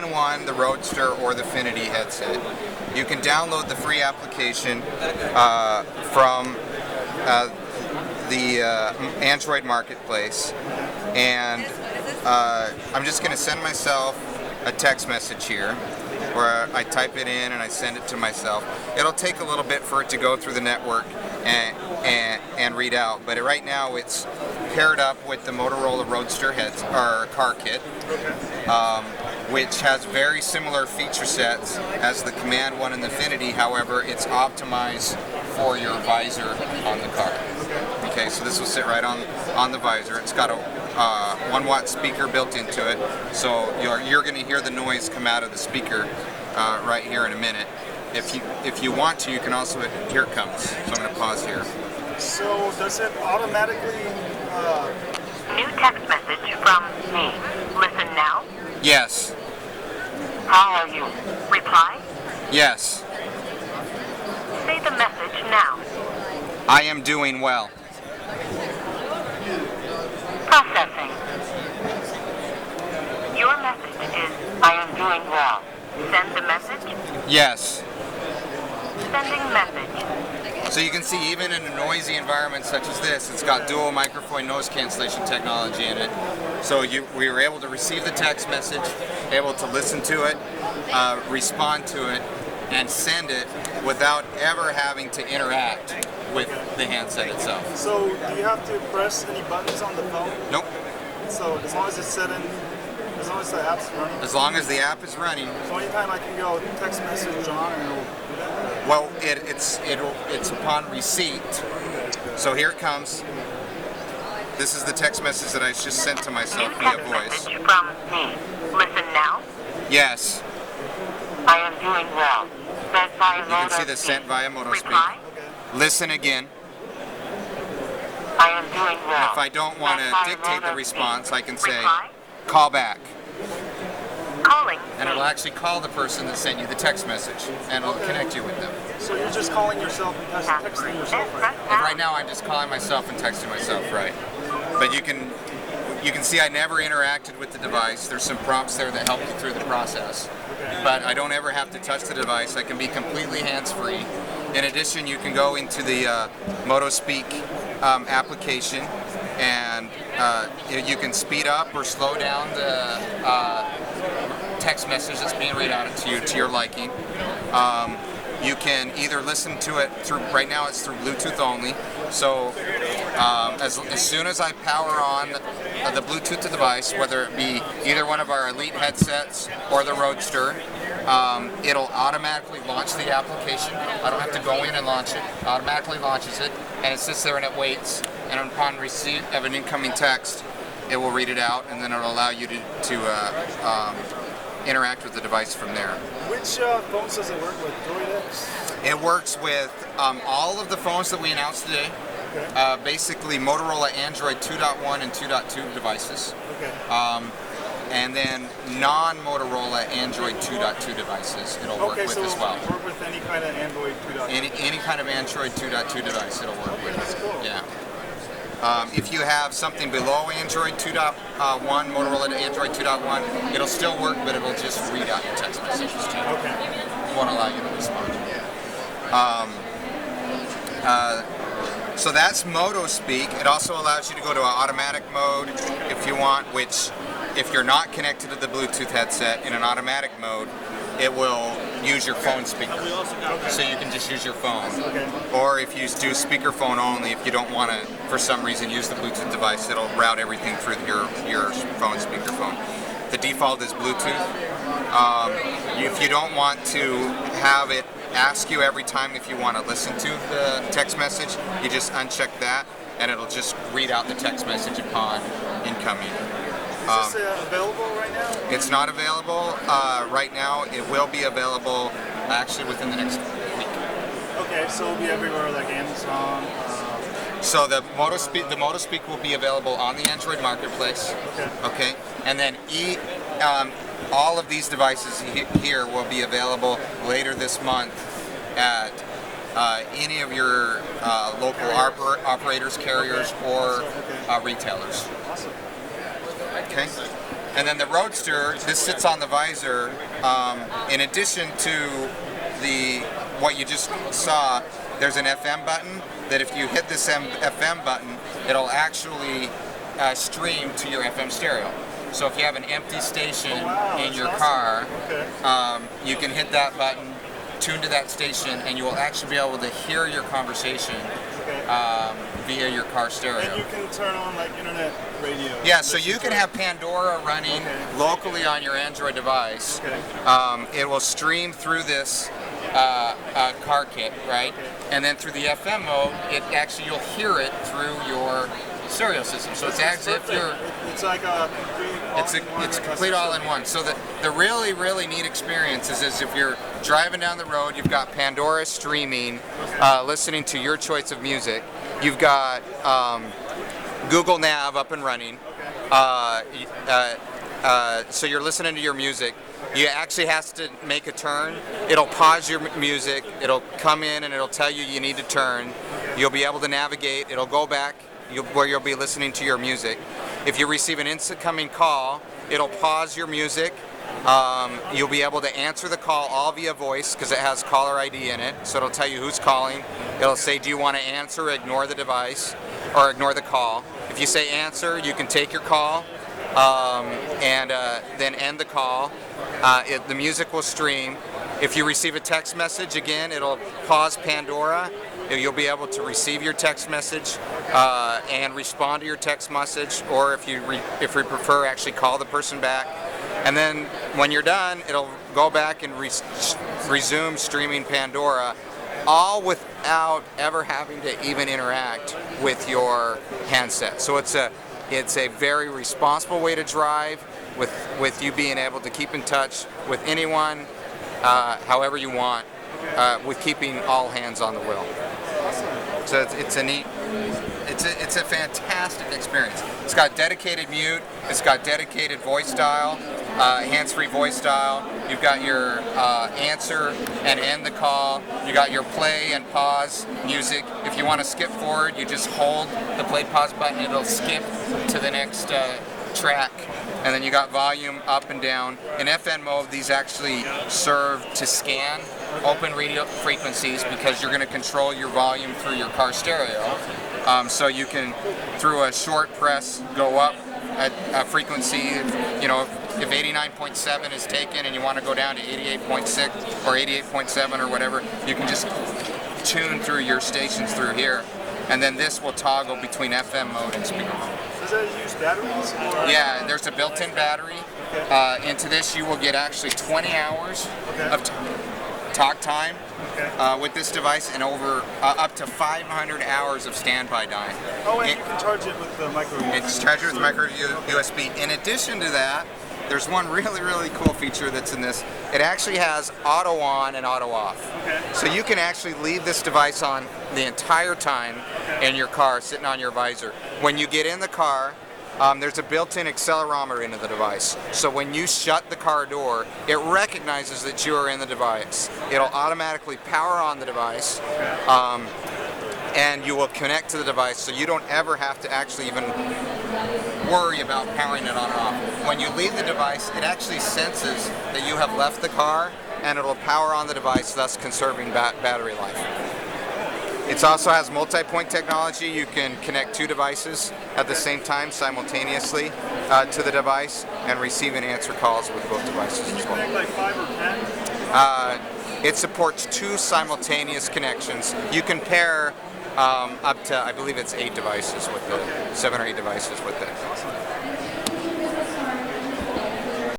One, the Roadster, or the Finity headset. You can download the free application from the Android Marketplace, and I'm just going to send myself a text message here where I type it in and I send it to myself. It'll take a little bit for it to go through the network and read out, but right now it's paired up with the Motorola Roadster car kit, which has very similar feature sets as the Command One and the Finity. However, it's optimized for your visor on the car. Okay, so this will sit right on the visor. It's got a 1-watt speaker built into it, so you're going to hear the noise come out of the speaker right here in a minute. If you want to, you can also, here it comes. So I'm going to pause here. So does it automatically... New text message from me. Listen now. Yes. How are you? Reply. Yes. Say the message now. I am doing well. Processing. Your message is, I am doing well. Send the message. Yes. Sending message. So you can see, even in a noisy environment such as this, it's got dual microphone noise cancellation technology in it. So we were able to receive the text message, able to listen to it, respond to it, and send it without ever having to interact with the handset itself. So do you have to press any buttons on the phone? Nope. So as long as it's set in, as long as the app's running? As long as the app is running. So anytime I can go text message on and it'll do that? Well, it's upon receipt. So here it comes. This is the text message that I just sent to myself via voice. Message from me. Listen now. Yes. I am doing well. Sent via You can see the sent via Motospeak. Reply. Listen again. I am doing well. If I don't want to Sent via dictate the Motospeak. response, I can say, Reply. call back. Calling. And it'll actually call the person that sent you the text message, and it'll connect you with them. So you're just calling yourself and texting yourself, right? And right now I'm just calling myself and texting myself, right? But you can see I never interacted with the device. There's some prompts there that help you through the process. But I don't ever have to touch the device. I can be completely hands-free. In addition, you can go into the Motospeak application, and you can speed up or slow down the text message that's being read out to you to your liking. You can either listen to it through, right now it's through Bluetooth only, so as soon as I power on the Bluetooth device, whether it be either one of our Elite headsets or the Roadster, it'll automatically launch the application. I don't have to go in and launch it. It automatically launches it, and it sits there and it waits, and upon receipt of an incoming text, it will read it out, and then it'll allow you to interact with the device from there. Which phones does it work with? Android X? It works with all of the phones that we announced today. Okay. Basically Motorola Android 2.1 and 2.2 devices. Okay. And then non-Motorola Android 2.2 devices it'll work with as well. So work with any kind of Android 2.2? Any kind of Android 2.2 device it'll work with. That's cool. Yeah. If you have something below Android 2.1, Motorola Android 2.1, it'll still work, but it'll just read out your text messages too. Okay. It won't allow you to respond. So that's Motospeak. It also allows you to go to an automatic mode if you want, which if you're not connected to the Bluetooth headset in an automatic mode, it will use your phone speaker. So you can just use your phone. Okay. Or if you do speakerphone only, if you don't want to, for some reason, use the Bluetooth device, it'll route everything through your phone speakerphone. The default is Bluetooth. If you don't want to have it ask you every time if you want to listen to the text message, you just uncheck that, and it'll just read out the text message upon incoming. Is this available right now? It's not available right now. It will be available actually within the next week. Okay, so it'll be everywhere like Amazon. So the Motospeak will be available on the Android Marketplace. Okay. Okay, and then all of these devices here will be available later this month at any of your local operators, carriers, or retailers. Awesome. Okay. And then the Roadster, this sits on the visor. In addition to what you just saw, there's an FM button that if you hit this FM button, it'll actually stream to your FM stereo. So if you have an empty station in your car, you can hit that button, tune to that station, and you will actually be able to hear your conversation via your car stereo. And you can turn on like internet radio. Yeah, so you can have Pandora running locally on your Android device. It will stream through this car kit, right? And then through the FM mode, you'll hear it through your stereo system. So it's as if you're. It's like a complete. It's a complete all-in-one. So the really, really neat experience is if you're driving down the road, you've got Pandora streaming, listening to your choice of music. You've got Google Nav up and running. So you're listening to your music. You actually have to make a turn. It'll pause your music. It'll come in and it'll tell you need to turn. You'll be able to navigate. It'll go back where you'll be listening to your music. If you receive an incoming call, it'll pause your music. You'll be able to answer the call all via voice because it has caller ID in it. So it'll tell you who's calling. It'll say, do you want to answer or ignore the device or ignore the call? If you say answer, you can take your call and then end the call. The music will stream. If you receive a text message, again, it'll pause Pandora. You'll be able to receive your text message and respond to your text message, or if you prefer, actually call the person back. And then when you're done, it'll go back and resume streaming Pandora, all without ever having to even interact with your handset. So it's a very responsible way to drive, with you being able to keep in touch with anyone, however you want, with keeping all hands on the wheel. So it's a fantastic experience. It's got dedicated mute. It's got dedicated voice dial, hands-free voice dial. You've got your answer and end the call. You got your play and pause music. If you want to skip forward, you just hold the play pause button. It'll skip to the next track. And then you got volume up and down. In FM mode, these actually serve to scan open radio frequencies because you're going to control your volume through your car stereo. So you can, through a short press, go up a frequency. You know, if 89.7 is taken and you want to go down to 88.6 or 88.7 or whatever, you can just tune through your stations through here. And then this will toggle between FM mode and speakerphone. Does that use batteries? Yeah, there's a built-in battery. Into this, you will get actually 20 hours of talk time with this device, and over up to 500 hours of standby time. Oh, and you can charge it with the micro USB. It's charged with micro USB. In addition to that, there's one really, really cool feature that's in this. It actually has auto on and auto off. So you can actually leave this device on the entire time in your car, sitting on your visor. When you get in the car, there's a built-in accelerometer into the device. So when you shut the car door, it recognizes that you are in the device. It'll automatically power on the device, and you will connect to the device, so you don't ever have to actually even worry about powering it on and off. When you leave the device, it actually senses that you have left the car, and it'll power on the device, thus conserving battery life. It also has multi-point technology. You can connect two devices at the same time simultaneously to the device and receive and answer calls with both devices as well. Can you connect like 5 or 10? It supports 2 simultaneous connections. You can pair up to, I believe it's 8 devices with it, 7 or 8 devices with it.